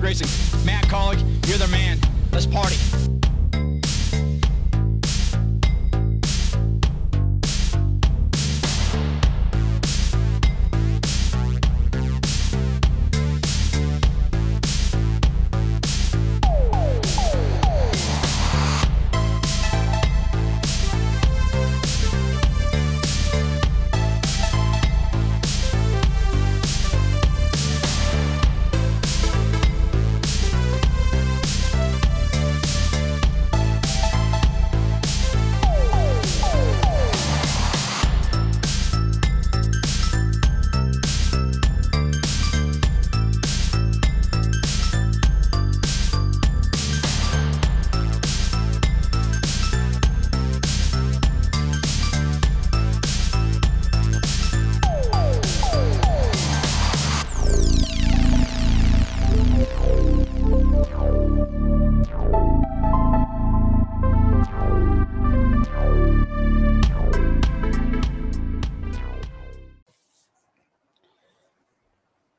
Racing. Matt Kaulig, you're the man. Let's party.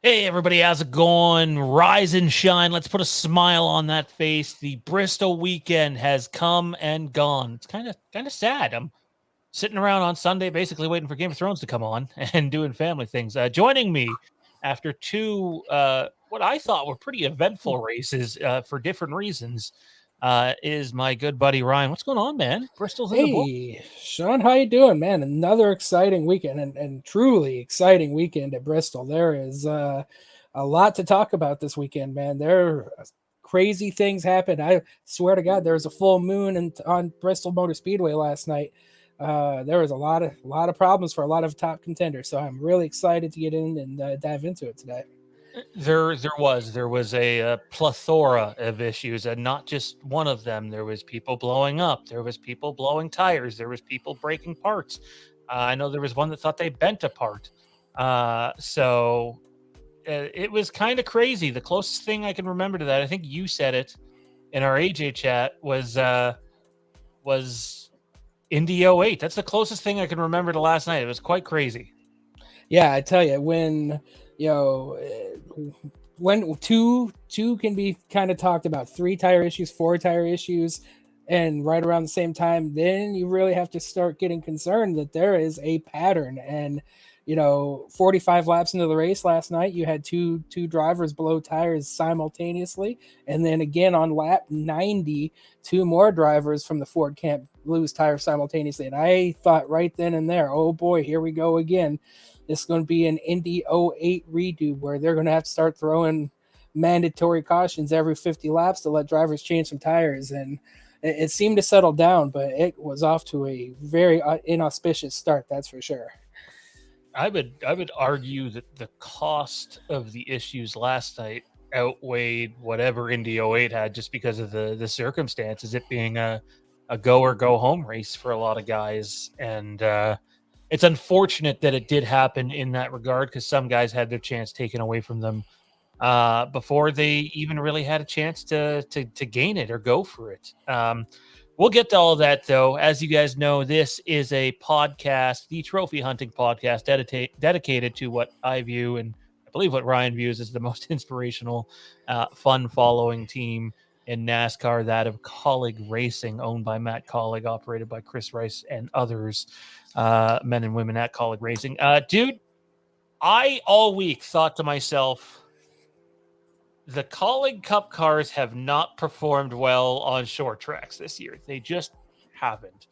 Hey everybody, how's it going? Rise and shine. Let's put a smile on that face. The Bristol weekend has come and gone. It's kind of sad. I'm sitting around on Sunday basically waiting for Game of Thrones to come on and doing family things. Joining me after two what I thought were pretty eventful races for different reasons is my good buddy Ryan. What's going on, man? Bristol's in the book. Hey, Shawn, how you doing, man? Another exciting weekend and truly exciting weekend at Bristol. There is a lot to talk about this weekend, man. There are crazy things happened. I swear to God, there was a full moon on Bristol Motor Speedway last night. There was a lot of problems for a lot of top contenders, so I'm really excited to get in and dive into it today. There was a plethora of issues, and not just one of them. There was people blowing up. There was people blowing tires. There was people breaking parts. I know there was one that thought they bent a part. So it was kind of crazy. The closest thing I can remember to that, I think you said it in our AJ chat, was Indy 08. That's the closest thing I can remember to last night. It was quite crazy. Yeah, I tell you, when two can be kind of talked about, 3 tire issues, 4 tire issues, and right around the same time, then you really have to start getting concerned that there is a pattern. And 45 laps into the race last night, you had two drivers blow tires simultaneously, and then again on lap 90, 2 more drivers from the Ford camp lose tires simultaneously. And I thought right then and there, oh boy, here we go again. This is going to be an Indy 08 redo where they're going to have to start throwing mandatory cautions every 50 laps to let drivers change some tires. And it seemed to settle down, but it was off to a very inauspicious start, that's for sure. I would argue that the cost of the issues last night outweighed whatever Indy 08 had, just because of the circumstances, it being a go or go home race for a lot of guys. And it's unfortunate that it did happen in that regard, because some guys had their chance taken away from them before they even really had a chance to gain it or go for it. We'll get to all of that, though. As you guys know, this is a podcast, the trophy hunting podcast, dedicated to what I view, and I believe what Ryan views, as the most inspirational, fun following team in NASCAR, that of Kaulig Racing, owned by Matt Kaulig, operated by Chris Rice and others, men and women at Kaulig Racing. Dude, I all week thought to myself, the Kaulig Cup cars have not performed well on short tracks this year. They just haven't.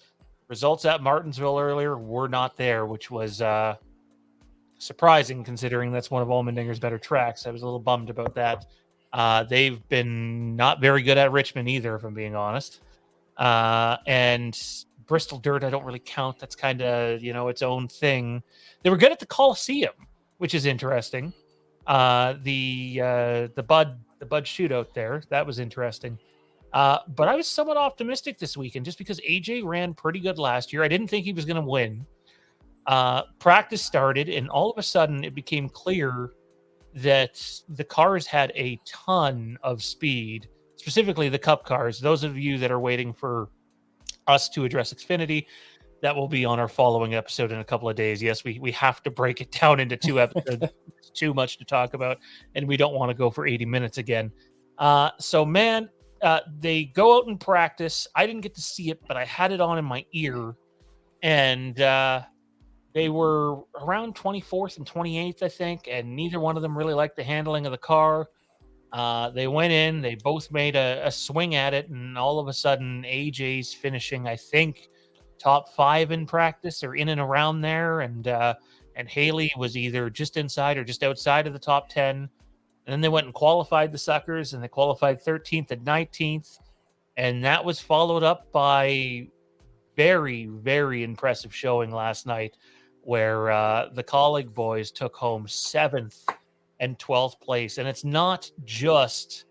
Results at Martinsville earlier were not there, which was surprising considering that's one of Allmendinger's better tracks. I was a little bummed about that. They've been not very good at Richmond either, if I'm being honest. And Bristol Dirt, I don't really count. That's kind of, its own thing. They were good at the Coliseum, which is interesting. The Bud shootout there, that was interesting. But I was somewhat optimistic this weekend, just because AJ ran pretty good last year. I didn't think he was going to win. Practice started, and all of a sudden it became clear that the cars had a ton of speed, specifically the Cup cars. Those of you that are waiting for us to address Xfinity, that will be on our following episode in a couple of days. Yes, we have to break it down into 2 episodes. It's too much to talk about, and we don't want to go for 80 minutes again. So man, they go out and practice. I didn't get to see it, but I had it on in my ear, and they were around 24th and 28th, I think, and neither one of them really liked the handling of the car. They went in, they both made a swing at it, and all of a sudden, AJ's finishing, I think, top 5 in practice or in and around there, and Haley was either just inside or just outside of the top 10. And then they went and qualified the suckers, and they qualified 13th and 19th, and that was followed up by very, very impressive showing last night, where the Kaulig boys took home 7th and 12th place. And it's not just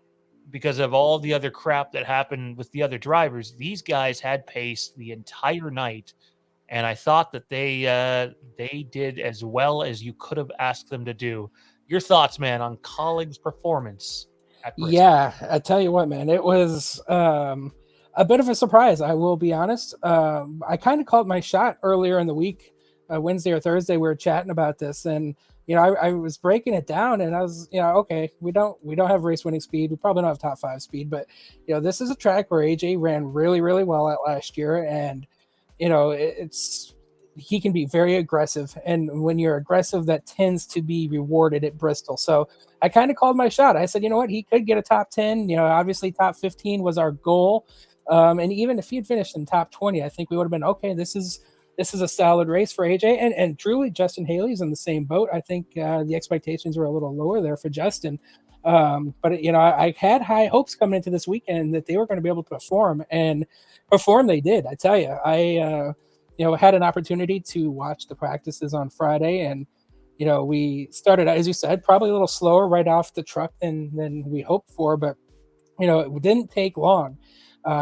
because of all the other crap that happened with the other drivers. These guys had pace the entire night, and I thought that they did as well as you could have asked them to do. Your thoughts, man, on Kaulig's performance at Bristol? Yeah, I tell you what, man, it was a bit of a surprise. I will be honest. I kind of called my shot earlier in the week, Wednesday or Thursday. We were chatting about this, and I was breaking it down, and I was, okay, we don't have race winning speed. We probably don't have top 5 speed, but this is a track where AJ ran really, really well at last year, and it's he can be very aggressive, and when you're aggressive, that tends to be rewarded at Bristol. So I kind of called my shot. I said, you know what, he could get a top 10. Obviously top 15 was our goal, and even if he had finished in top 20, I think we would have been okay. This is a solid race for AJ, and truly, Justin Haley's in the same boat. I think the expectations were a little lower there for Justin. But I had high hopes coming into this weekend that they were going to be able to perform, and perform they did. I tell you, I had an opportunity to watch the practices on Friday, and we started, as you said, probably a little slower right off the truck than we hoped for, but it didn't take long.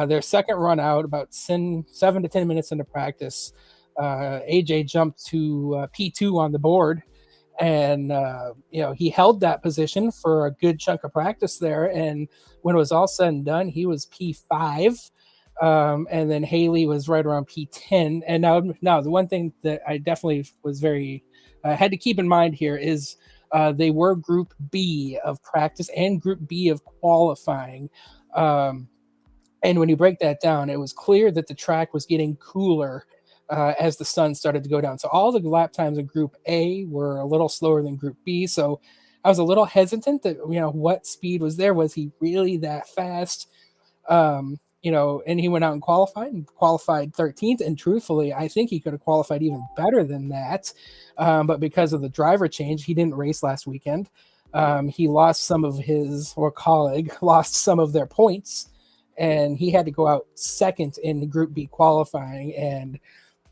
Their second run out, about 7 to 10 minutes into practice, AJ jumped to P2 on the board, and he held that position for a good chunk of practice there. And when it was all said and done, he was P5. And then Haley was right around P10. And now the one thing that I definitely was very had to keep in mind here is they were Group B of practice and Group B of qualifying. And when you break that down, it was clear that the track was getting cooler as the sun started to go down. So all the lap times in Group A were a little slower than Group B. So I was a little hesitant that what speed was there. Was he really that fast? And he went out and qualified 13th. And truthfully, I think he could have qualified even better than that. But because of the driver change, he didn't race last weekend. He lost some of Kaulig lost some of their points, and he had to go out second in the Group B qualifying. And,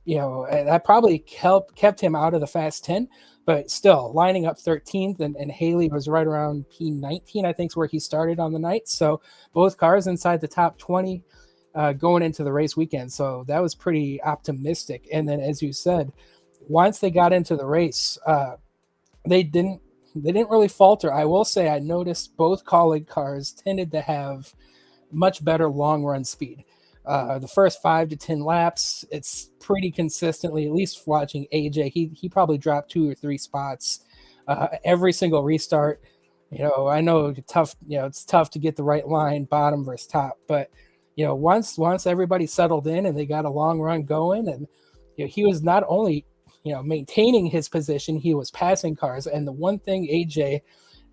that probably kept him out of the Fast 10, but still lining up 13th, and Haley was right around P19, I think is where he started on the night. So both cars inside the top 20 going into the race weekend. So that was pretty optimistic. And then, as you said, once they got into the race, they didn't really falter. I will say I noticed both Kaulig cars tended to have much better long run speed. The first 5 to 10 laps, it's pretty consistently, at least watching AJ, he probably dropped 2 or 3 spots every single restart. I know it's tough to get the right line, bottom versus top, but once everybody settled in and they got a long run going, and he was not only maintaining his position, he was passing cars. And the one thing AJ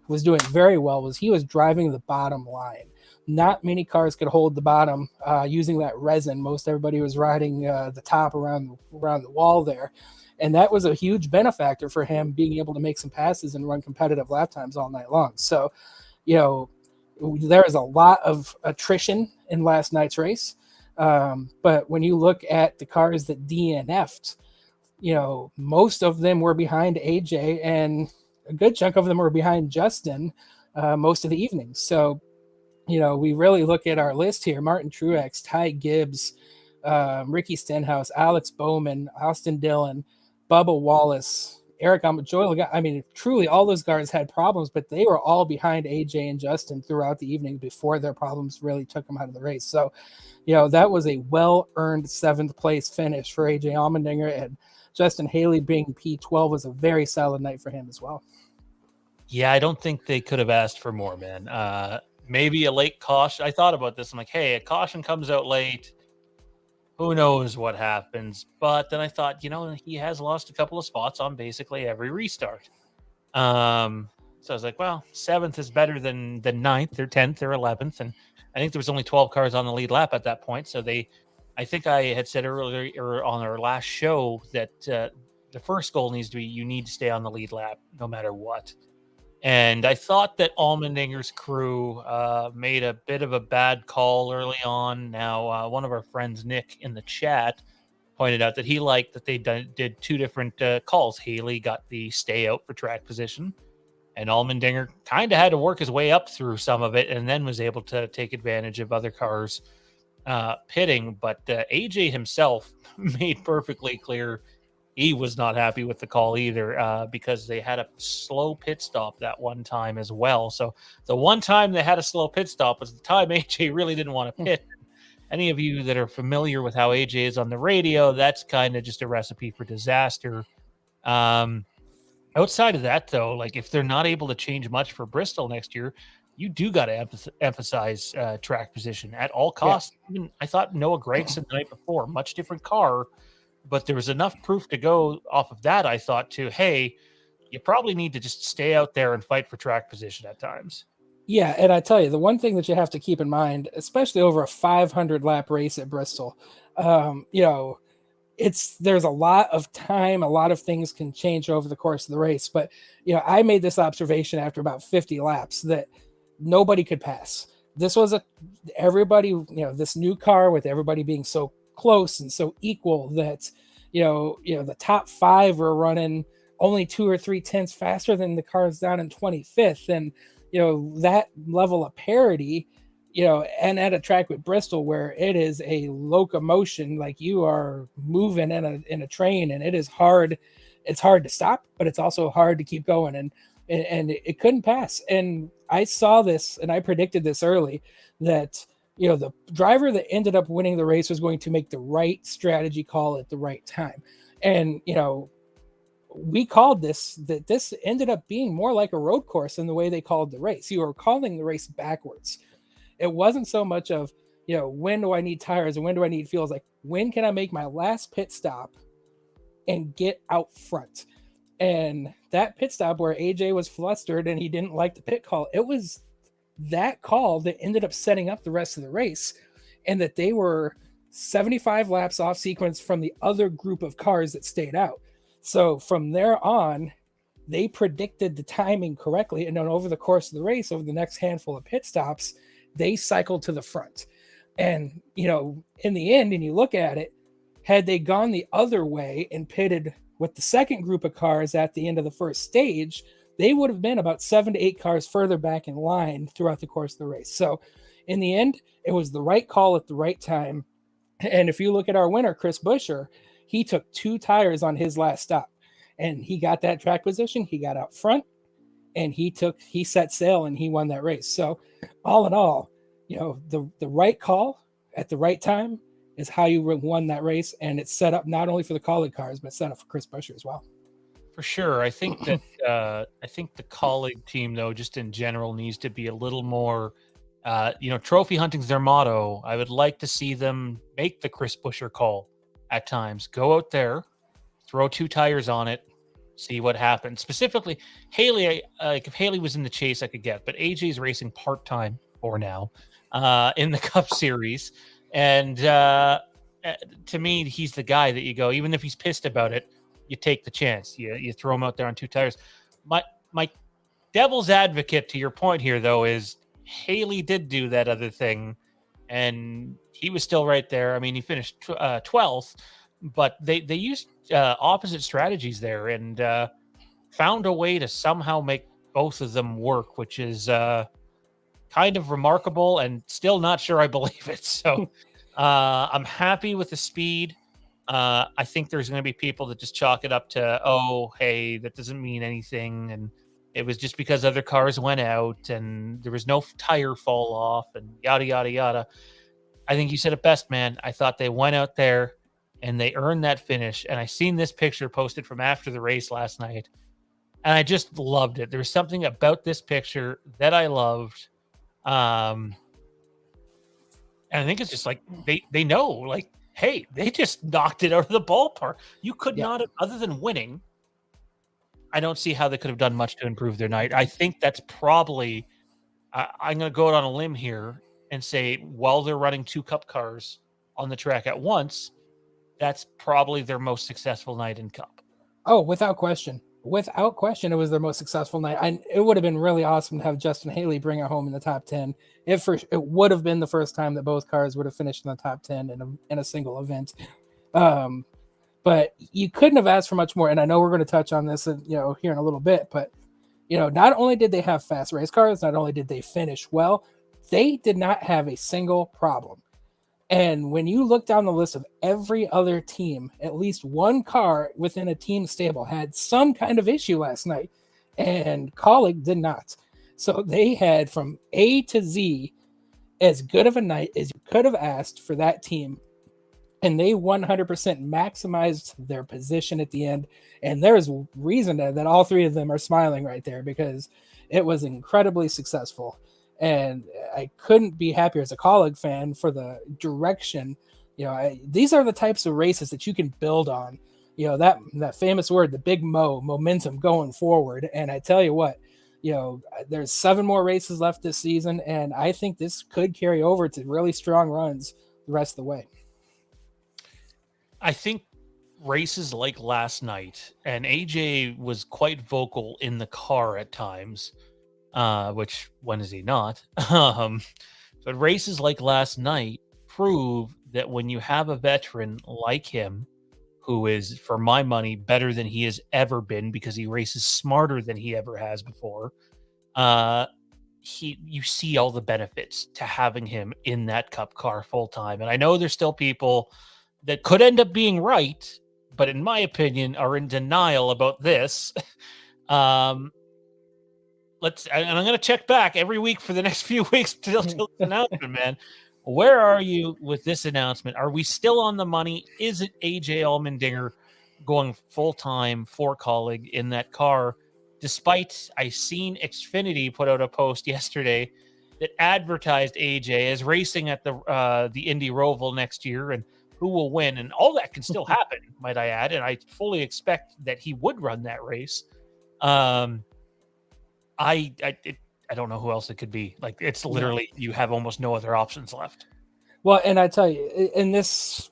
was doing very well was he was driving the bottom line. Not many cars could hold the bottom using that resin. Most everybody was riding the top around the wall there. And that was a huge benefactor for him, being able to make some passes and run competitive lap times all night long. So, there is a lot of attrition in last night's race. But when you look at the cars that DNF'd, most of them were behind AJ, and a good chunk of them were behind Justin most of the evening. So, we really look at our list here: Martin Truex, Ty Gibbs, Ricky Stenhouse, Alex Bowman, Austin Dillon, Bubba Wallace, Eric Joel. I mean, truly, all those guys had problems, but they were all behind AJ and Justin throughout the evening before their problems really took them out of the race. So, that was a well-earned 7th place finish for AJ Allmendinger, and Justin Haley being P12 was a very solid night for him as well. Yeah, I don't think they could have asked for more, man. maybe a late caution. I thought about this. I'm like, hey, a caution comes out late. Who knows what happens? But then I thought, he has lost a couple of spots on basically every restart. So I was like, well, 7th is better than 9th or 10th or 11th. And I think there was only 12 cars on the lead lap at that point. So I think I had said earlier or on our last show that the first goal needs to be you need to stay on the lead lap no matter what. And I thought that Allmendinger's crew made a bit of a bad call early on. Now, one of our friends, Nick, in the chat pointed out that he liked that they did two different calls. Haley got the stay out for track position, and Allmendinger kind of had to work his way up through some of it and then was able to take advantage of other cars pitting. But AJ himself made perfectly clear he was not happy with the call either because they had a slow pit stop that one time as well. So the one time they had a slow pit stop was the time AJ really didn't want to pit. Any of you that are familiar with how AJ is on the radio, that's kind of just a recipe for disaster. Outside of that, though, like if they're not able to change much for Bristol next year, you do got to emphasize track position at all costs. Yeah. Even I thought Noah Gragson the night before, much different car, but there was enough proof to go off of that, I thought, to, hey, you probably need to just stay out there and fight for track position at times. Yeah, and I tell you, the one thing that you have to keep in mind, especially over a 500-lap race at Bristol, there's a lot of time, a lot of things can change over the course of the race. But, I made this observation after about 50 laps that nobody could pass. This was this new car with everybody being so close and so equal that, the top 5 were running only 2 or 3 tenths faster than the cars down in 25th. And, that level of parity, and at a track with Bristol where it is a locomotion, like you are moving in a train, and it is hard. It's hard to stop, but it's also hard to keep going. And it couldn't pass. And I saw this and I predicted this early that, the driver that ended up winning the race was going to make the right strategy call at the right time. And, we called that this ended up being more like a road course in the way they called the race. You were calling the race backwards. It wasn't so much of, when do I need tires and when do I need fuels? Like, when can I make my last pit stop and get out front? And that pit stop where AJ was flustered and he didn't like the pit call, it was that call that ended up setting up the rest of the race, and that they were 75 laps off sequence from the other group of cars that stayed out. So from there on, they predicted the timing correctly. And then over the course of the race, over the next handful of pit stops, they cycled to the front. And, in the end, and you look at it, had they gone the other way and pitted with the second group of cars at the end of the first stage, they would have been about 7 to 8 cars further back in line throughout the course of the race. So in the end, it was the right call at the right time. And if you look at our winner, Chris Buescher, he took 2 tires on his last stop, and he got that track position. He got out front, and he set sail, and he won that race. So all in all, the right call at the right time is how you won that race. And it's set up not only for the Kaulig cars, but set up for Chris Buescher as well. For sure. I think that the Kaulig team, though, just in general, needs to be a little more, trophy hunting's their motto. I would like to see them make the Chris Buescher call at times. Go out there, throw 2 tires on it, see what happens. Specifically, Haley, if Haley was in the chase, I could get, but AJ's racing part-time for now in the Cup Series. And to me, he's the guy that you go, even if he's pissed about it, you take the chance. You throw him out there on 2 tires. My devil's advocate to your point here, though, is Haley did do that other thing, and he was still right there. I mean, he finished 12th, but they used opposite strategies there and found a way to somehow make both of them work, which is kind of remarkable, and still not sure I believe it. So I'm happy with the speed. I think there's going to be people that just chalk it up to, oh, hey, that doesn't mean anything, and it was just because other cars went out and there was no tire fall off and yada, yada, yada. I think you said it best, man. I thought they went out there and they earned that finish. And I seen this picture posted from after the race last night, and I just loved it. There's something about this picture that I loved. And I think it's just like they know, like, hey, they just knocked it out of the ballpark. You could Yeah. not have, other than winning. I don't see how they could have done much to improve their night. I think that's probably. I'm going to go out on a limb here and say, while they're running 2 Cup cars on the track at once, that's probably their most successful night in Cup. Oh, without question. Without question, it was their most successful night. It would have been really awesome to have Justin Haley bring it home in the top 10. It would have been the first time that both cars would have finished in the top 10 in a single event. But you couldn't have asked for much more. And I know we're going to touch on this, here in a little bit. But not only did they have fast race cars, not only did they finish well, they did not have a single problem. And when you look down the list of every other team, at least one car within a team stable had some kind of issue last night, and Kaulig did not. So they had from A to Z as good of a night as you could have asked for that team. And they 100% maximized their position at the end. And there's reason that all three of them are smiling right there, because it was incredibly successful. And I couldn't be happier as a Kaulig fan for the direction. These are the types of races that you can build on. That famous word, the big momentum going forward. And I tell you what, there's 7 more races left this season, and I think this could carry over to really strong runs the rest of the way. I think races like last night, and AJ was quite vocal in the car at times, which when is he not? But races like last night prove that when you have a veteran like him, who is, for my money, better than he has ever been because he races smarter than he ever has before, you see all the benefits to having him in that Cup car full time. And I know there's still people that could end up being right, but in my opinion, are in denial about this. And I'm going to check back every week for the next few weeks till this announcement, man. Where are you with this announcement? Are we still on the money? Is it AJ Allmendinger going full time for Kaulig in that car? Despite I seen Xfinity put out a post yesterday that advertised AJ as racing at the Indy Roval next year and who will win, and all that can still happen, might I add. And I fully expect that he would run that race. I don't know who else it could be. Like, it's literally, you have almost no other options left. Well, and I tell you, and this,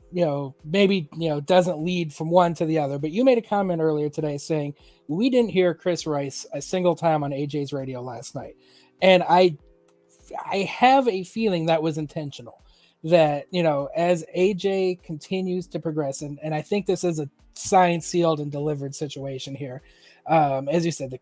maybe, doesn't lead from one to the other, but you made a comment earlier today saying we didn't hear Chris Rice a single time on AJ's radio last night. And I have a feeling that was intentional, that, as AJ continues to progress, and I think this is a signed, sealed, and delivered situation here. As you said,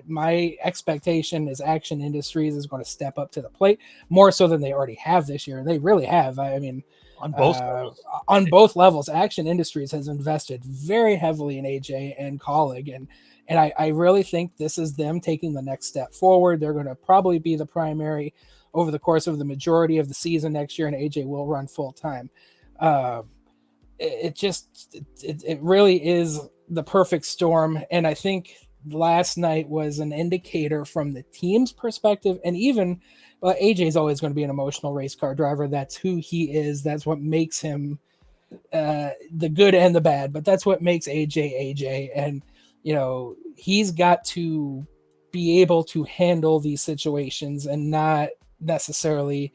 my expectation is Action Industries is going to step up to the plate more so than they already have this year. They really have. I mean, on both levels. On both levels, Action Industries has invested very heavily in AJ and Kaulig, and I really think this is them taking the next step forward. They're going to probably be the primary over the course of the majority of the season next year, and AJ will run full time. It really is the perfect storm, and I think last night was an indicator from the team's perspective, and even AJ is always going to be an emotional race car driver. That's who he is. That's what makes him the good and the bad, but that's what makes AJ. And he's got to be able to handle these situations and not necessarily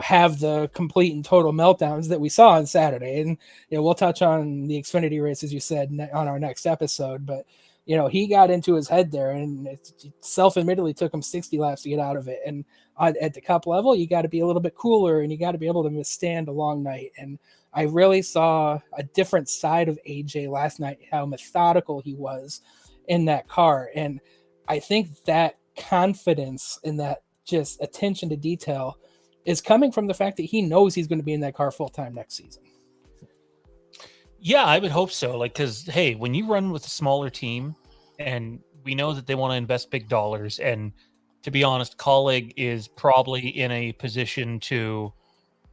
have the complete and total meltdowns that we saw on Saturday. And we'll touch on the Xfinity race, as you said, on our next episode, but he got into his head there, and it self-admittedly took him 60 laps to get out of it. And at the Cup level, you got to be a little bit cooler, and you got to be able to withstand a long night. And I really saw a different side of AJ last night, how methodical he was in that car. And I think that confidence and that just attention to detail is coming from the fact that he knows he's going to be in that car full-time next season. Yeah, I would hope so. Like, because, hey, when you run with a smaller team, and we know that they want to invest big dollars, and to be honest, Kaulig is probably in a position to,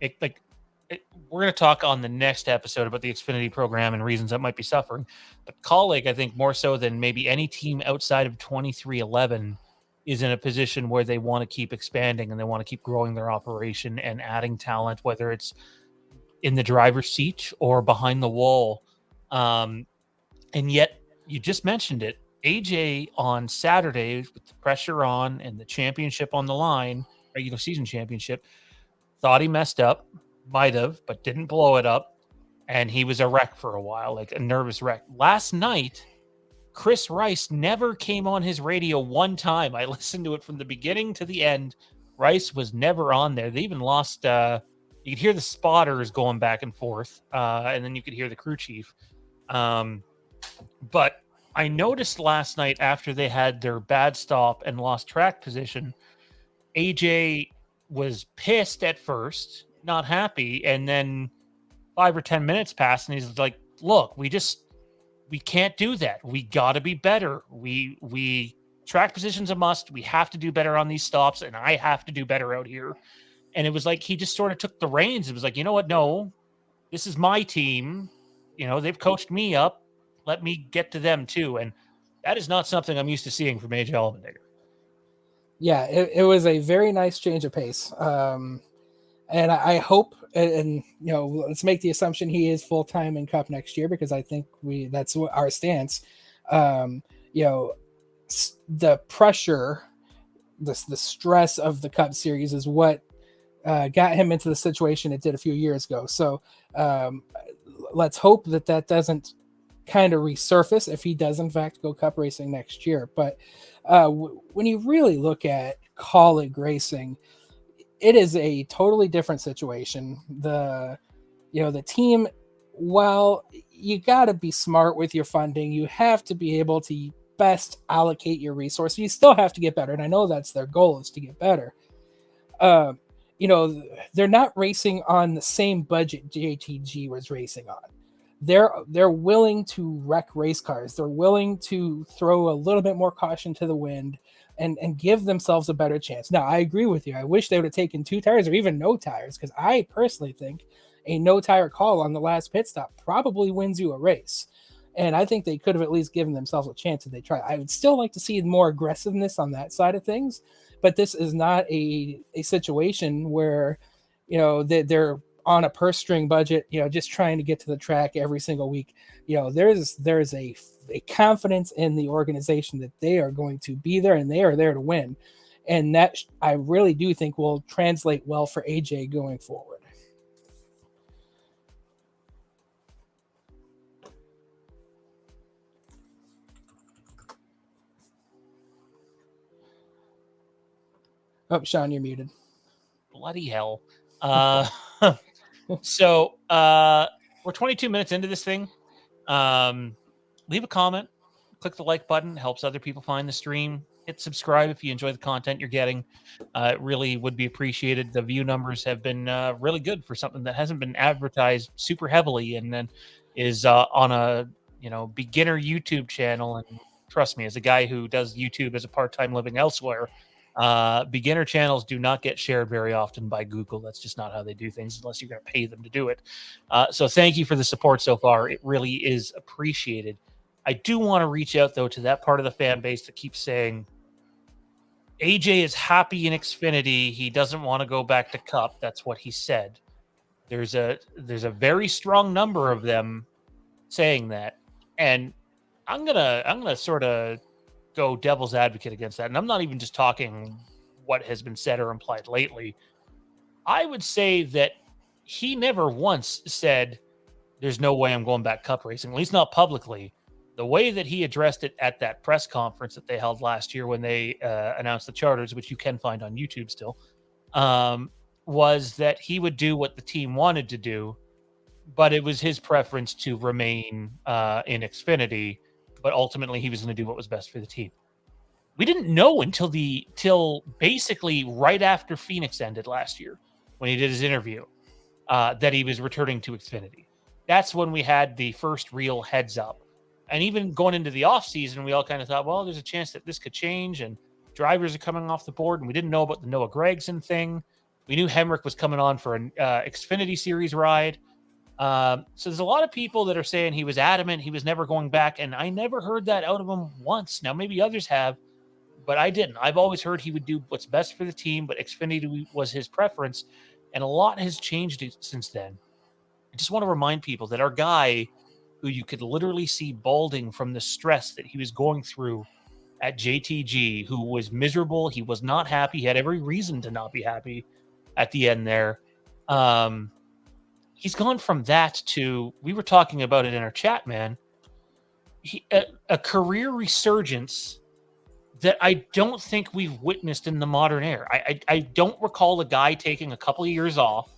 we're going to talk on the next episode about the Xfinity program and reasons that might be suffering. But Kaulig, I think more so than maybe any team outside of 2311, is in a position where they want to keep expanding and they want to keep growing their operation and adding talent, whether it's in the driver's seat or behind the wall. Um, and yet, you just mentioned it. AJ on Saturday, with the pressure on and the championship on the line, regular season championship, thought he messed up, might have, but didn't blow it up. And he was a wreck for a while, like a nervous wreck. Last night, Chris Rice never came on his radio one time. I listened to it from the beginning to the end. Rice was never on there. They even lost, you could hear the spotters going back and forth, and then you could hear the crew chief. But I noticed last night after they had their bad stop and lost track position, AJ was pissed at first, not happy, and then 5 or 10 minutes passed and he's like, look, we can't do that. We got to be better. We track position's a must. We have to do better on these stops, and I have to do better out here. And it was like he just sort of took the reins. It was like, you know what? No, this is my team. You know, they've coached me up. Let me get to them too. And that is not something I'm used to seeing from AJ Allmendinger. Yeah, it was a very nice change of pace. And I hope, and you know, let's make the assumption he is full time in Cup next year, because I think that's what our stance. You know, the pressure, the stress of the Cup Series is what got him into the situation it did a few years ago. So let's hope that doesn't kind of resurface if he does in fact go Cup racing next year. But when you really look at Kaulig Racing, it is a totally different situation. The team, well, you got to be smart with your funding. You have to be able to best allocate your resources. You still have to get better, and I know that's their goal, is to get better. You know, they're not racing on the same budget JTG was racing on. They're willing to wreck race cars. They're willing to throw a little bit more caution to the wind and give themselves a better chance. Now, I agree with you. I wish they would have taken 2 tires or even no tires, because I personally think a no tire call on the last pit stop probably wins you a race. And I think they could have at least given themselves a chance if they tried. I would still like to see more aggressiveness on that side of things, but this is not a situation where, you know, they're on a purse string budget, you know, just trying to get to the track every single week. You know, there's a confidence in the organization that they are going to be there and they are there to win. And that I really do think will translate well for AJ going forward. Oh, Shawn, you're muted. Bloody hell. So we're 22 minutes into this thing. Leave a comment, click the like button, helps other people find the stream. Hit subscribe if you enjoy the content you're getting. It really would be appreciated. The view numbers have been really good for something that hasn't been advertised super heavily, and then is on a beginner YouTube channel. And trust me, as a guy who does YouTube as a part-time living elsewhere, beginner channels do not get shared very often by Google. That's just not how they do things unless you're going to pay them to do it. So thank you for the support so far. It really is appreciated. I do want to reach out, though, to that part of the fan base that keeps saying AJ is happy in Xfinity. He doesn't want to go back to Cup. That's what he said. There's a very strong number of them saying that, and I'm gonna sort of go devil's advocate against that. And I'm not even just talking what has been said or implied lately. I would say that he never once said, there's no way I'm going back Cup racing, at least not publicly. The way that he addressed it at that press conference that they held last year when they announced the charters, which you can find on YouTube still, was that he would do what the team wanted to do, but it was his preference to remain in Xfinity. But ultimately, he was going to do what was best for the team. We didn't know till basically right after Phoenix ended last year, when he did his interview, that he was returning to Xfinity. That's when we had the first real heads up. And even going into the off season, we all kind of thought, well, there's a chance that this could change, and drivers are coming off the board, and we didn't know about the Noah Gragson thing. We knew Hemrick was coming on for an Xfinity Series ride. So there's a lot of people that are saying he was adamant he was never going back, and I never heard that out of him once. Now, maybe others have, but I didn't. I've always heard he would do what's best for the team, but Xfinity was his preference, and a lot has changed since then. I just want to remind people that our guy, who you could literally see balding from the stress that he was going through at JTG, who was miserable, he was not happy, he had every reason to not be happy at the end there. He's gone from that to, we were talking about it in our chat, man. A career resurgence that I don't think we've witnessed in the modern era. I don't recall a guy taking a couple of years off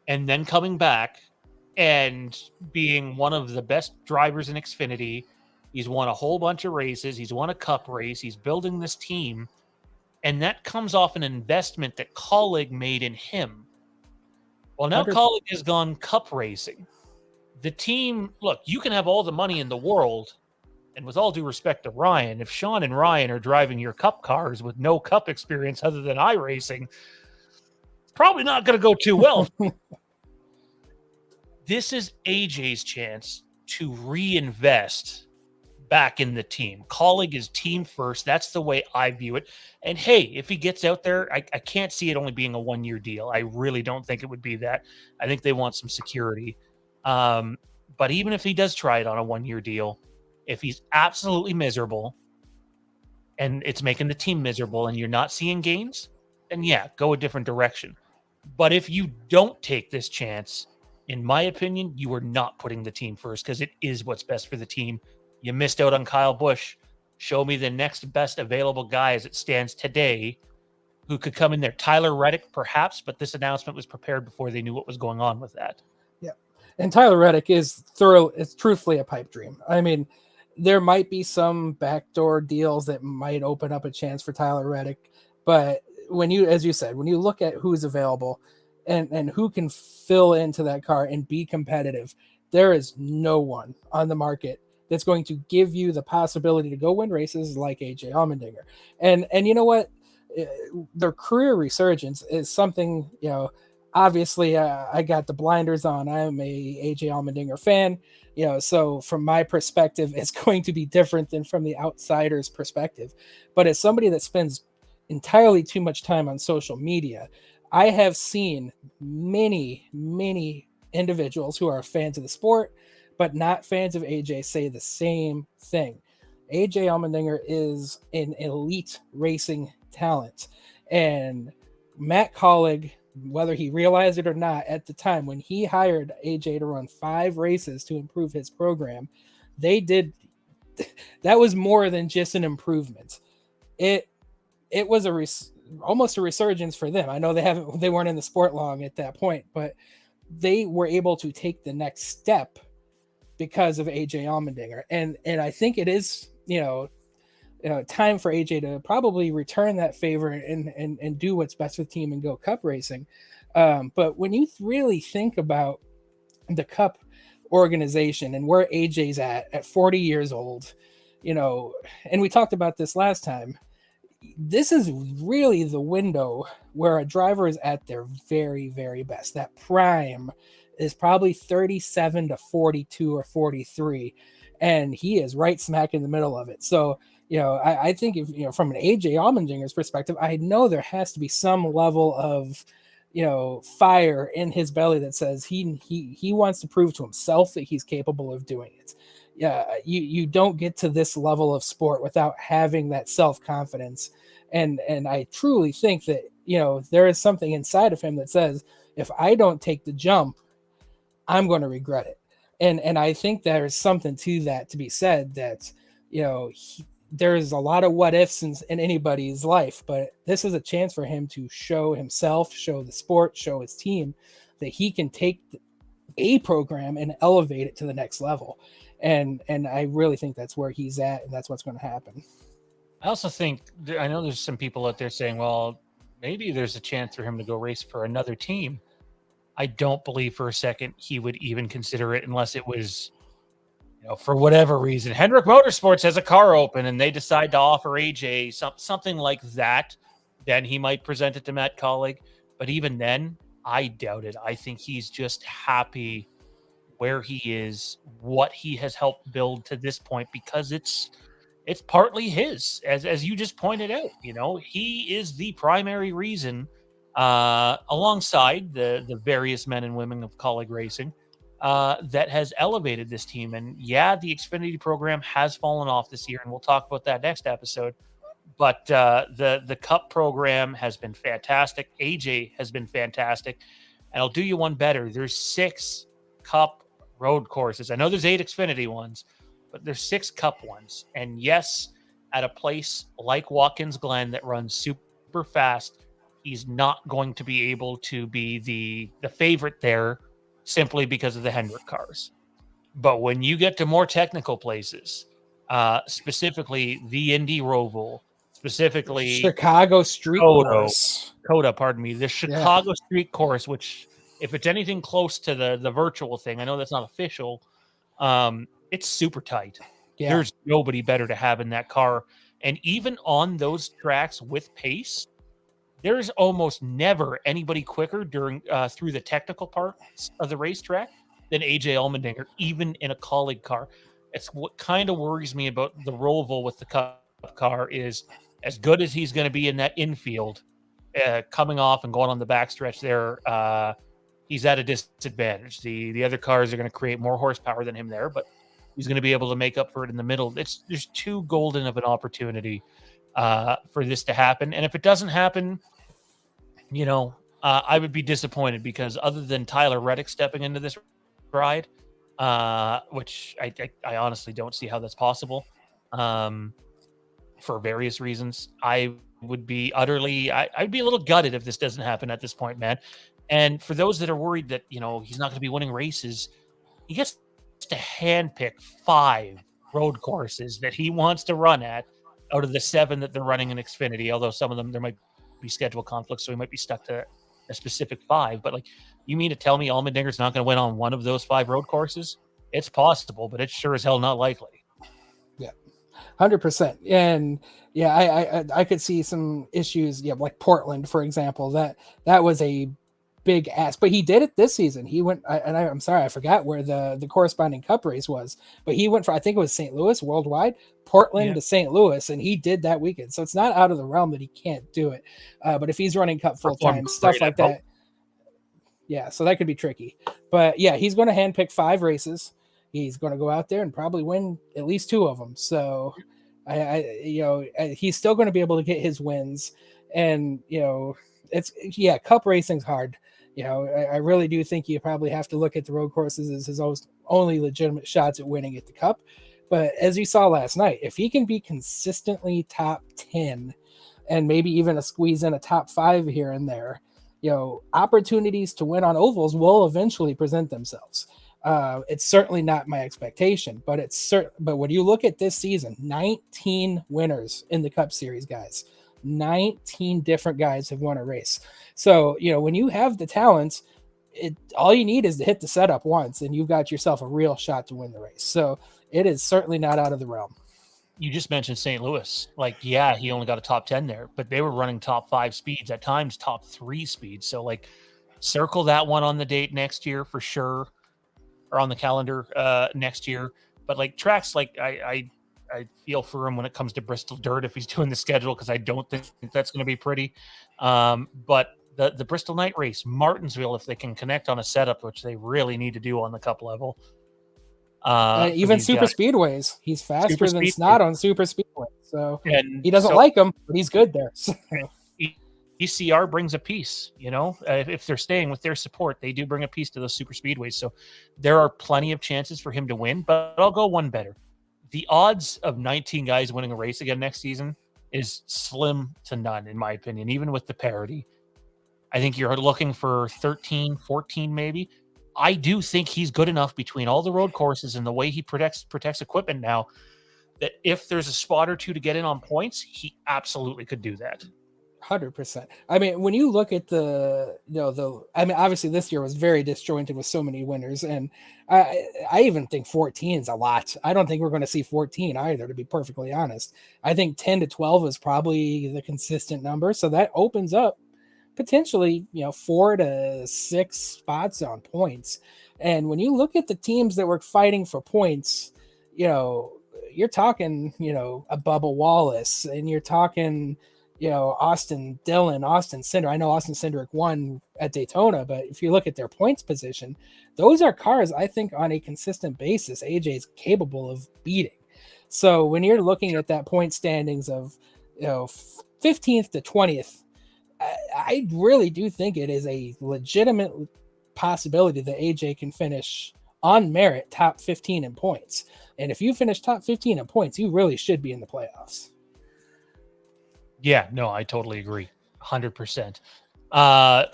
and then coming back and being one of the best drivers in Xfinity. He's won a whole bunch of races. He's won a cup race. He's building this team. And that comes off an investment that Kaulig made in him. Well, now Kaulig has gone cup racing. The team, look, you can have all the money in the world. And with all due respect to Ryan, if Shawn and Ryan are driving your cup cars with no cup experience other than iRacing, it's probably not going to go too well. This is AJ's chance to reinvest back in the team. Kaulig is team first. That's the way I view it. And hey, if he gets out there, I can't see it only being a 1-year deal. I really don't think it would be that. I think they want some security. But even if he does try it on a 1-year deal, if he's absolutely miserable and it's making the team miserable and you're not seeing gains, then yeah, go a different direction. But if you don't take this chance, in my opinion, you are not putting the team first because it is what's best for the team. You missed out on Kyle Busch. Show me the next best available guy as it stands today who could come in there. Tyler Reddick, perhaps, but this announcement was prepared before they knew what was going on with that. Yeah. And Tyler Reddick is truthfully a pipe dream. I mean, there might be some backdoor deals that might open up a chance for Tyler Reddick. But when you, as you said, when you look at who's available and who can fill into that car and be competitive, there is no one on the market that's going to give you the possibility to go win races like AJ Allmendinger. And you know what? Their career resurgence is something, you know, obviously I got the blinders on. I'm a AJ Allmendinger fan, you know, so from my perspective, it's going to be different than from the outsider's perspective. But as somebody that spends entirely too much time on social media, I have seen many individuals who are fans of the sport, but not fans of AJ say the same thing. AJ Allmendinger is an elite racing talent. And Matt Kaulig, whether he realized it or not at the time, when he hired AJ to run 5 races to improve his program, they did. That was more than just an improvement. It was almost a resurgence for them. I know they weren't in the sport long at that point, but they were able to take the next step because of AJ Allmendinger. And I think it is, time for AJ to probably return that favor and do what's best for the team and go cup racing. But when you really think about the cup organization and where AJ's at 40 years old, and we talked about this last time, this is really the window where a driver is at their very, very best. That prime is probably 37 to 42 or 43, and he is right smack in the middle of it. So, I think if, from an AJ Allmendinger's perspective, I know there has to be some level of, fire in his belly that says he wants to prove to himself that he's capable of doing it. Yeah, you don't get to this level of sport without having that self-confidence. And I truly think that, there is something inside of him that says, if I don't take the jump, I'm going to regret it. And I think there's something to that to be said that, there's a lot of what ifs in anybody's life, but this is a chance for him to show himself, show the sport, show his team that he can take a program and elevate it to the next level. And I really think that's where he's at, and that's what's going to happen. I also think, I know there's some people out there saying, well, maybe there's a chance for him to go race for another team. I don't believe for a second he would even consider it unless it was, for whatever reason. Hendrick Motorsports has a car open and they decide to offer AJ something like that. Then he might present it to Matt Kaulig. But even then, I doubt it. I think he's just happy where he is, what he has helped build to this point, because it's it's partly his, as you just pointed out. He is the primary reason, alongside the various men and women of Kaulig Racing, that has elevated this team. And yeah, the Xfinity program has fallen off this year, and we'll talk about that next episode. But the Cup program has been fantastic. AJ has been fantastic, and I'll do you one better. There's 6 Cup road courses. I know there's 8 Xfinity ones, but there's 6 Cup ones. And yes, at a place like Watkins Glen that runs super fast, he's not going to be able to be the favorite there simply because of the Hendrick cars. But when you get to more technical places, specifically the Indy Roval, specifically Chicago Street Course. Coda, pardon me, the Chicago Street Course, which if it's anything close to the virtual thing, I know that's not official. It's super tight. Yeah. There's nobody better to have in that car. And even on those tracks with pace, there's almost never anybody quicker during through the technical parts of the racetrack than AJ Allmendinger, even in a Kaulig car. It's what kind of worries me about the Roval with the Cup car is as good as he's going to be in that infield, coming off and going on the backstretch there, he's at a disadvantage. The other cars are going to create more horsepower than him there, but he's going to be able to make up for it in the middle. There's too golden of an opportunity for this to happen. And if it doesn't happen, I would be disappointed, because other than Tyler Reddick stepping into this ride, which I honestly don't see how that's possible, for various reasons, I would be I'd be a little gutted if this doesn't happen at this point, man. And for those that are worried that, he's not going to be winning races, he gets to handpick 5 road courses that he wants to run at out of the 7 that they're running in Xfinity, although some of them there might be schedule conflicts, so he might be stuck to a specific 5. But you mean to tell me Allmendinger's not going to win on one of those 5 road courses? It's possible, but it's sure as hell not likely. Yeah, 100%. And yeah, I could see some issues. Yeah, like Portland, for example. That was a big ass, but he did it this season. He went, I'm sorry, I forgot where the corresponding Cup race was, but he went for, I think it was St. Louis worldwide, Portland to St. Louis, and he did that weekend. So it's not out of the realm that he can't do it. But if he's running Cup full time, stuff like that, yeah, so that could be tricky. But yeah, he's going to handpick 5 races. He's going to go out there and probably win at least 2 of them. So he's still going to be able to get his wins. And Cup racing's hard. I really do think you probably have to look at the road courses as his only legitimate shots at winning at the Cup. But as you saw last night, if he can be consistently top 10 and maybe even a squeeze in a top 5 here and there, opportunities to win on ovals will eventually present themselves. It's certainly not my expectation, but but when you look at this season, 19 winners in the Cup Series, guys. 19 different guys have won a race. So, when you have the talents, all you need is to hit the setup once and you've got yourself a real shot to win the race. So it is certainly not out of the realm. You just mentioned St. Louis. He only got a top 10 there, but they were running top 5 speeds, at times top 3 speeds. So circle that one on the date next year for sure, or on the calendar next year. But tracks I feel for him when it comes to Bristol dirt if he's doing the schedule, because I don't think that's going to be pretty. But the Bristol night race, Martinsville, if they can connect on a setup, which they really need to do on the Cup level. Even super speedways, he's faster than Snot on super speedway. So he doesn't like them, but he's good there. So. ECR brings a piece, if they're staying with their support, they do bring a piece to those super speedways. So there are plenty of chances for him to win, but I'll go one better. The odds of 19 guys winning a race again next season is slim to none, in my opinion, even with the parity. I think you're looking for 13, 14 maybe. I do think he's good enough between all the road courses and the way he protects equipment now that if there's a spot or 2 to get in on points, he absolutely could do that. 100%. I mean, when you look at obviously this year was very disjointed with so many winners, and I even think 14 is a lot. I don't think we're going to see 14 either, to be perfectly honest. I think 10 to 12 is probably the consistent number, so that opens up potentially 4 to 6 spots on points. And when you look at the teams that were fighting for points, you're talking, a Bubba Wallace, and you're talking, Austin Dillon, Austin Cindric. I know Austin Cindric won at Daytona, but if you look at their points position, those are cars I think on a consistent basis AJ is capable of beating. So when you're looking at that point standings of 15th to 20th, I really do think it is a legitimate possibility that AJ can finish on merit top 15 in points. And if you finish top 15 in points, you really should be in the playoffs. Yeah, no, I totally agree. 100%.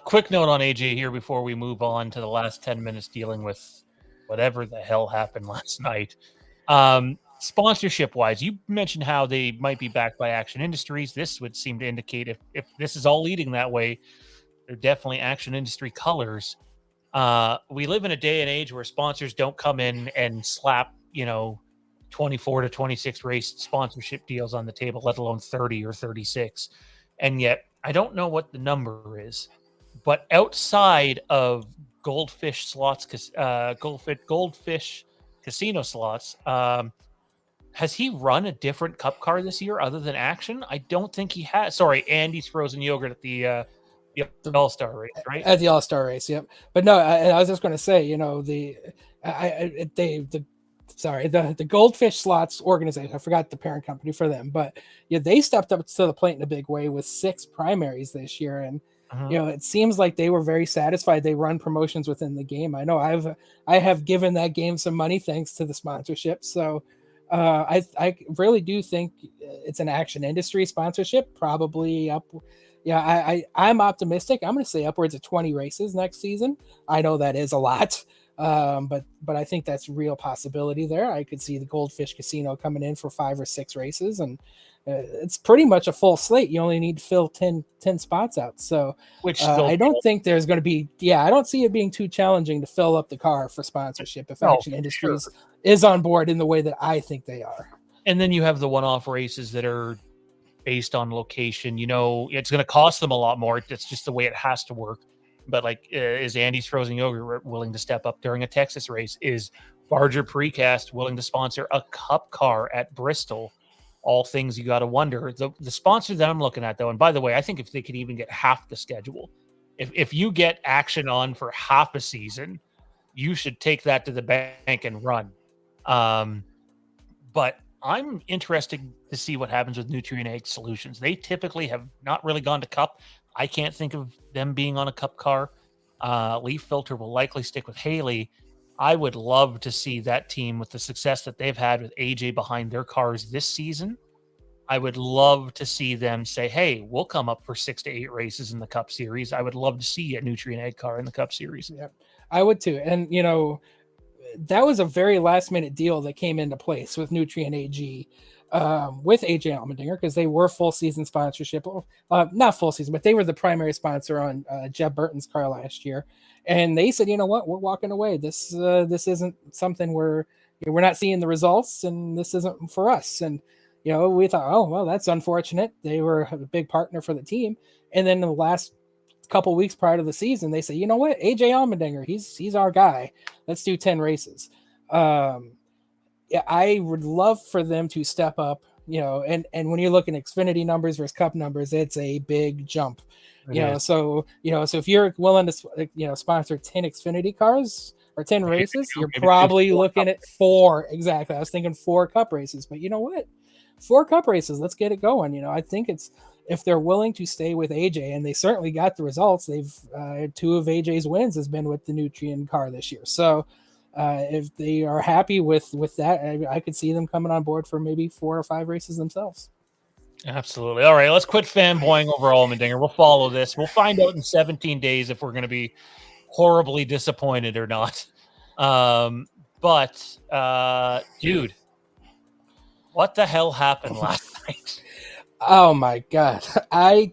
Quick note on AJ here before we move on to the last 10 minutes dealing with whatever the hell happened last night. Sponsorship wise, you mentioned how they might be backed by Action Industries. This would seem to indicate if this is all leading that way, they're definitely Action Industry colors. We live in a day and age where sponsors don't come in and slap, 24 to 26 race sponsorship deals on the table, let alone 30 or 36. And yet I don't know what the number is, but outside of Goldfish slots, Goldfish casino slots, has he run a different cup car this year other than Action? I don't think he has. Sorry, Andy's Frozen Yogurt at the All-Star race, right? At the All-Star race, yep. But no, I was just going to say, the Goldfish Slots organization, I forgot the parent company for them, but yeah, they stepped up to the plate in a big way with 6 primaries this year. And, it seems like they were very satisfied. They run promotions within the game. I know I have given that game some money thanks to the sponsorship. So I really do think it's an Action Industry sponsorship, probably up. Yeah, I'm optimistic. I'm going to say upwards of 20 races next season. I know that is a lot, but I think that's a real possibility there. I could see the Goldfish Casino coming in for 5 or 6 races, and it's pretty much a full slate. You only need to fill 10 spots out. So I don't think there's going to be, I don't see it being too challenging to fill up the car for sponsorship if Action Industries is on board in the way that I think they are. And then you have the one-off races that are based on location. It's going to cost them a lot more. It's just the way it has to work. But is Andy's Frozen Yogurt willing to step up during a Texas race? Is Barger Precast willing to sponsor a cup car at Bristol? All things you got to wonder. The sponsor that I'm looking at, though, and by the way, I think if they could even get half the schedule, if you get Action on for half a season, you should take that to the bank and run. But I'm interested to see what happens with Nutrient Ag Solutions. They typically have not really gone to Cup. I can't think of them being on a Cup car. Leaf Filter will likely stick with Haley. I would love to see that team with the success that they've had with AJ behind their cars this season. I would love to see them say, hey, we'll come up for 6 to 8 races in the Cup Series. I would love to see a Nutrient Ag car in the Cup Series. Yeah, I would too. And, that was a very last minute deal that came into place with Nutrient AG with AJ Allmendinger, because they were full season sponsorship, not full season, but they were the primary sponsor on Jeb Burton's car last year. And they said, you know what, we're walking away. This isn't something we're not seeing the results, and this isn't for us. And, we thought, oh, well, that's unfortunate. They were a big partner for the team. And then in the last couple weeks prior to the season, they say, you know what, AJ Allmendinger, he's our guy. Let's do 10 races. I would love for them to step up, and when you're looking at Xfinity numbers versus Cup numbers, it's a big jump. So if you're willing to sponsor 10 Xfinity cars or 10 races, you're probably looking at 4. Exactly. I was thinking 4 Cup races, but you know what? 4 Cup races, let's get it going. I think it's, if they're willing to stay with AJ, and they certainly got the results, they've 2 of AJ's wins has been with the Nutrient car this year. So if they are happy with that, I could see them coming on board for maybe 4 or 5 races themselves. Absolutely. All right, let's quit fanboying over Allmendinger. We'll follow this. We'll find out in 17 days if we're going to be horribly disappointed or not. Dude, what the hell happened last night? Oh my God. I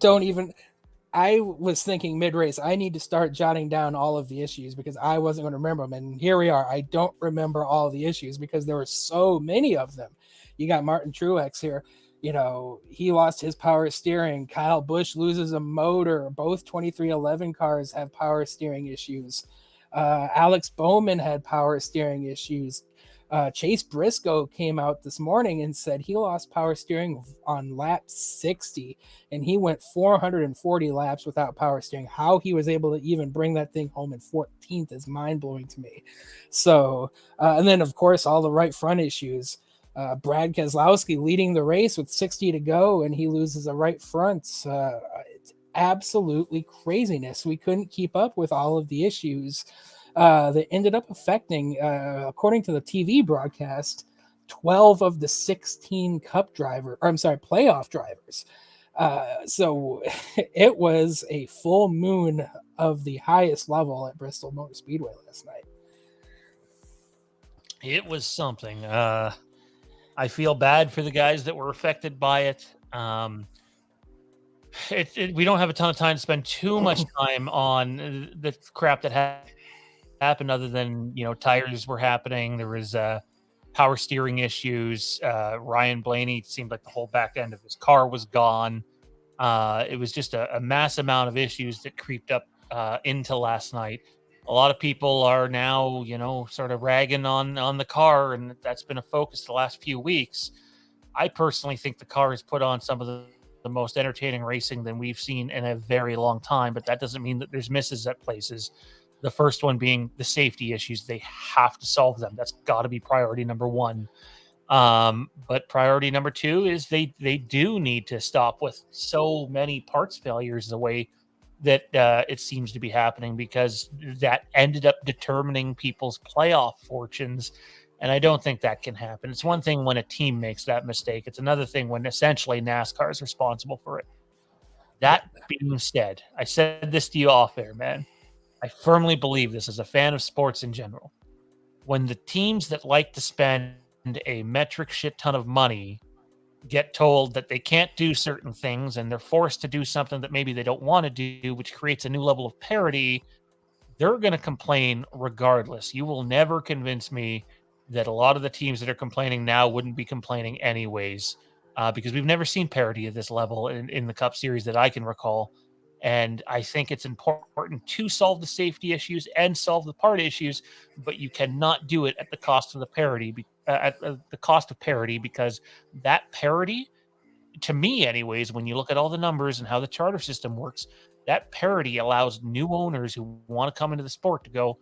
was thinking mid-race, I need to start jotting down all of the issues because I wasn't going to remember them. And here we are. I don't remember all the issues because there were so many of them. You got Martin Truex here. He lost his power steering. Kyle Busch loses a motor. Both 2311 cars have power steering issues. Alex Bowman had power steering issues. Chase Briscoe came out this morning and said he lost power steering on lap 60, and he went 440 laps without power steering. How he was able to even bring that thing home in 14th is mind blowing to me. So, and then of course all the right front issues. Brad Keselowski leading the race with 60 to go, and he loses a right front. It's absolutely craziness. We couldn't keep up with all of the issues that ended up affecting, according to the TV broadcast, 12 of the 16 playoff drivers. So it was a full moon of the highest level at Bristol Motor Speedway last night. It was something. I feel bad for the guys that were affected by it. We don't have a ton of time to spend too much time on the crap that happened, other than, tires were happening. There was power steering issues. Ryan Blaney seemed like the whole back end of his car was gone. It was just a mass amount of issues that creeped up into last night. A lot of people are now, sort of ragging on the car, and that's been a focus the last few weeks. I personally think the car has put on some of the most entertaining racing than we've seen in a very long time, but that doesn't mean that there's misses at places. The first one being the safety issues. They have to solve them. That's got to be priority number one. But priority number two is they do need to stop with so many parts failures the way that it seems to be happening, because that ended up determining people's playoff fortunes. And I don't think that can happen. It's one thing when a team makes that mistake. It's another thing when essentially NASCAR is responsible for it. That being said, I said this to you off air, man. I firmly believe this as a fan of sports in general. When the teams that like to spend a metric shit ton of money get told that they can't do certain things, and they're forced to do something that maybe they don't want to do, which creates a new level of parity, they're going to complain regardless. You will never convince me that a lot of the teams that are complaining now wouldn't be complaining anyways, because we've never seen parity at this level in the Cup Series that I can recall. And I think it's important to solve the safety issues and solve the part issues, but you cannot do it at the cost of the parity, because that parity, to me anyways, when you look at all the numbers and how the charter system works, that parity allows new owners who want to come into the sport to go,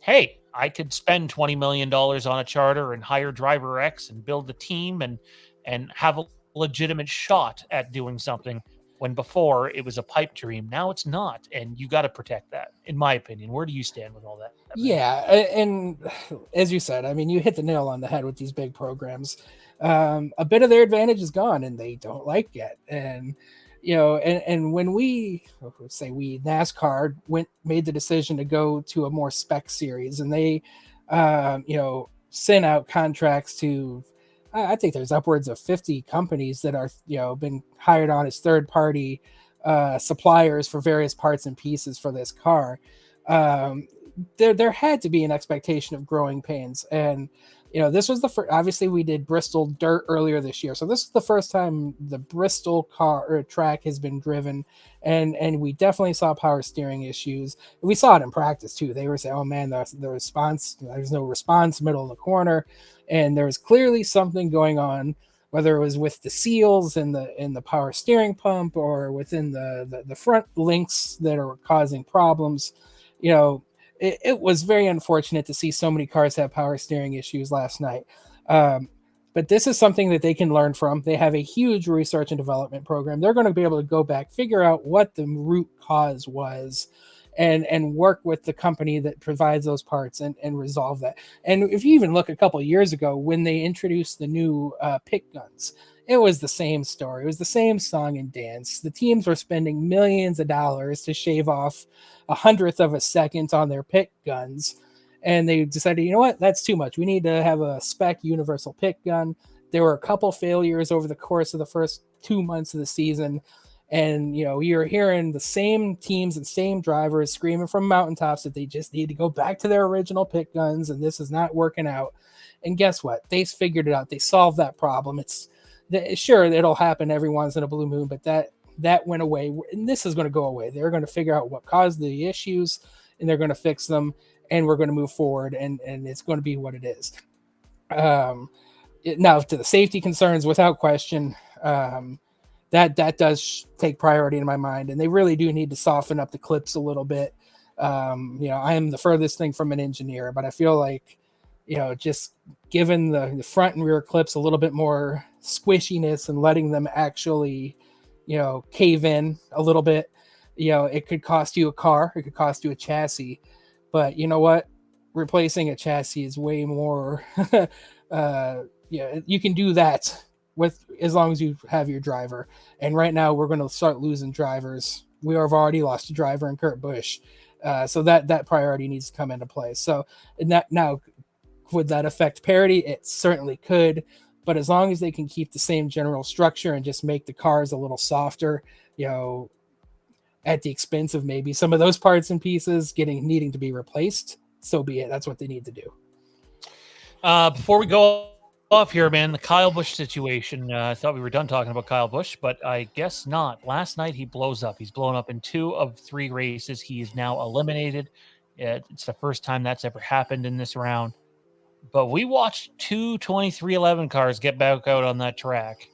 hey, I could spend $20 million on a charter and hire driver X and build the team and have a legitimate shot at doing something, when before it was a pipe dream. Now it's not. And you got to protect that, in my opinion. Where do you stand with all that? Yeah. And as you said, I mean, you hit the nail on the head with these big programs. A bit of their advantage is gone, and they don't like it. And, and when NASCAR made the decision to go to a more spec series, and they, sent out contracts to, I think there's upwards of 50 companies that are, been hired on as third party suppliers for various parts and pieces for this car. There had to be an expectation of growing pains. And, this was the first, obviously we did Bristol dirt earlier this year. So this is the first time the Bristol car or track has been driven. And we definitely saw power steering issues. We saw it in practice too. They were saying, oh man, there's no response middle of the corner. And there was clearly something going on, whether it was with the seals in the power steering pump or within the front links that are causing problems. It was very unfortunate to see so many cars have power steering issues last night. But this is something that they can learn from. They have a huge research and development program. They're going to be able to go back, figure out what the root cause was, and work with the company that provides those parts and resolve that. And if you even look a couple of years ago when they introduced the new pick guns, it was the same story. It was the same song and dance. The teams were spending millions of dollars to shave off 1/100th of a second on their pick guns. And they decided, you know what, that's too much. We need to have a spec universal pick gun. There were a couple failures over the course of the first 2 months of the season. And, you're hearing the same teams and same drivers screaming from mountaintops that they just need to go back to their original pick guns, and this is not working out. And guess what? They figured it out. They solved that problem. Sure, it'll happen every once in a blue moon, but that went away. And this is going to go away. They're going to figure out what caused the issues, and they're going to fix them, and we're going to move forward, and it's going to be what it is. Now, to the safety concerns, without question, that does take priority in my mind, and they really do need to soften up the clips a little bit. I am the furthest thing from an engineer, but I feel like, just giving the front and rear clips a little bit more squishiness and letting them actually, cave in a little bit. It could cost you a car, it could cost you a chassis, but you know what? Replacing a chassis is way more. You can do that with as long as you have your driver. And right now, we're going to start losing drivers. We have already lost a driver in Kurt Busch, so that priority needs to come into play. So, and that now, would that affect parity? It certainly could, but as long as they can keep the same general structure and just make the cars a little softer, at the expense of maybe some of those parts and pieces needing to be replaced, so be it. That's what they need to do. Before we go off here, man, the Kyle Busch situation. I thought we were done talking about Kyle Busch, but I guess not. Last night he blows up. He's blown up in 2 of 3 races. He is now eliminated. It's the first time that's ever happened in this round. But we watched 2 2311 cars get back out on that track.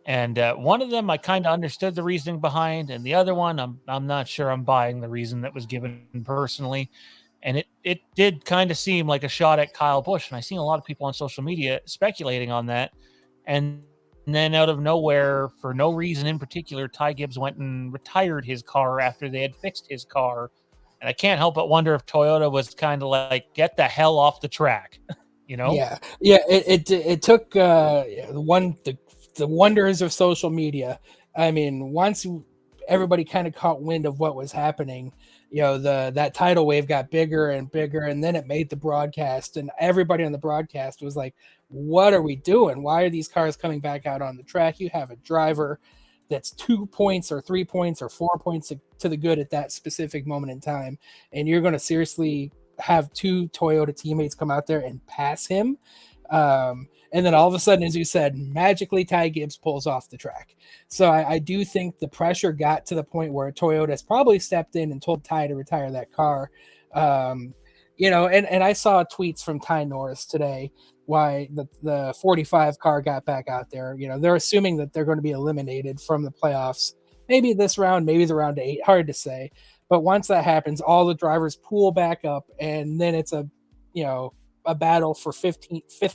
And one of them I kind of understood the reasoning behind, and the other one I'm not sure I'm buying the reason that was given personally. And it did kind of seem like a shot at Kyle Busch, and I seen a lot of people on social media speculating on that. And then out of nowhere, for no reason in particular, Ty Gibbs went and retired his car after they had fixed his car. And I can't help but wonder if Toyota was kind of like, get the hell off the track, Yeah. It took the wonders of social media. I mean, once everybody kind of caught wind of what was happening, that tidal wave got bigger and bigger, and then it made the broadcast, and everybody on the broadcast was like, "What are we doing? Why are these cars coming back out on the track? You have a driver that's 2 points or 3 points or 4 points to the good at that specific moment in time, and you're going to seriously have 2 Toyota teammates come out there and pass him." And then all of a sudden, as you said, magically Ty Gibbs pulls off the track. So I do think the pressure got to the point where Toyota's probably stepped in and told Ty to retire that car. And I saw tweets from Ty Norris today why the 45 car got back out there. They're assuming that they're going to be eliminated from the playoffs. Maybe this round, maybe the round 8, hard to say. But once that happens, all the drivers pool back up, and then it's a battle for 5th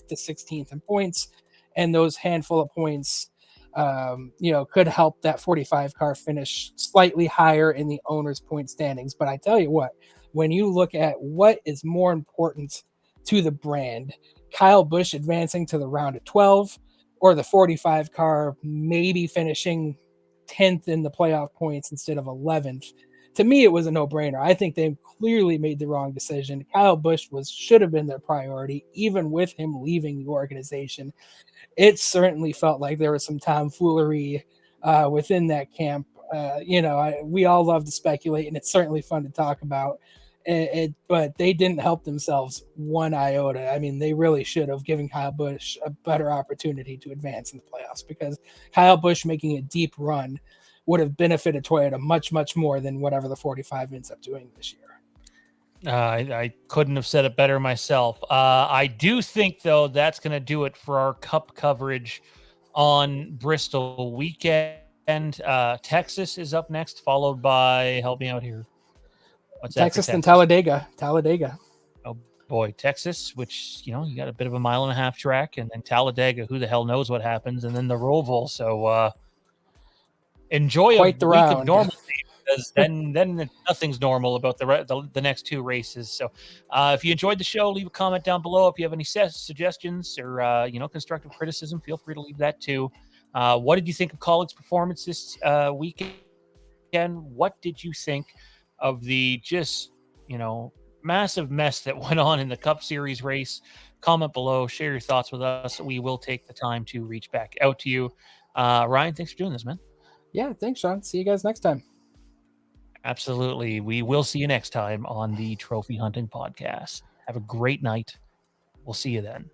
to 16th in points, and those handful of points, could help that 45 car finish slightly higher in the owner's point standings. But I tell you what, when you look at what is more important to the brand, Kyle Busch advancing to the round of 12, or the 45 car maybe finishing 10th in the playoff points instead of 11th, to me, it was a no-brainer. I think they clearly made the wrong decision. Kyle Busch should have been their priority, even with him leaving the organization. It certainly felt like there was some tomfoolery within that camp. We all love to speculate, and it's certainly fun to talk about. But they didn't help themselves one iota. I mean, they really should have given Kyle Busch a better opportunity to advance in the playoffs, because Kyle Busch making a deep run would have benefited Toyota much, much more than whatever the 45 ends up doing this year. I couldn't have said it better myself. I do think, though, that's going to do it for our Cup coverage on Bristol weekend. Texas is up next, followed by, help me out here. What's Texas and Talladega. Oh boy, Texas, which, you got a bit of a 1.5-mile track, and then Talladega, who the hell knows what happens, and then the Roval. So enjoy quite a the week round of normalcy, because then nothing's normal about the next 2 races. So if you enjoyed the show, leave a comment down below. If you have any suggestions or constructive criticism, feel free to leave that too. What did you think of Kaulig's performance this weekend? What did you think of the just massive mess that went on in the Cup Series race? Comment below, share your thoughts with us. We will take the time to reach back out to you. Ryan, thanks for doing this, man. Yeah, thanks, Shawn. See you guys next time. Absolutely. We will see you next time on the Trophy Hunting Podcast. Have a great night. We'll see you then.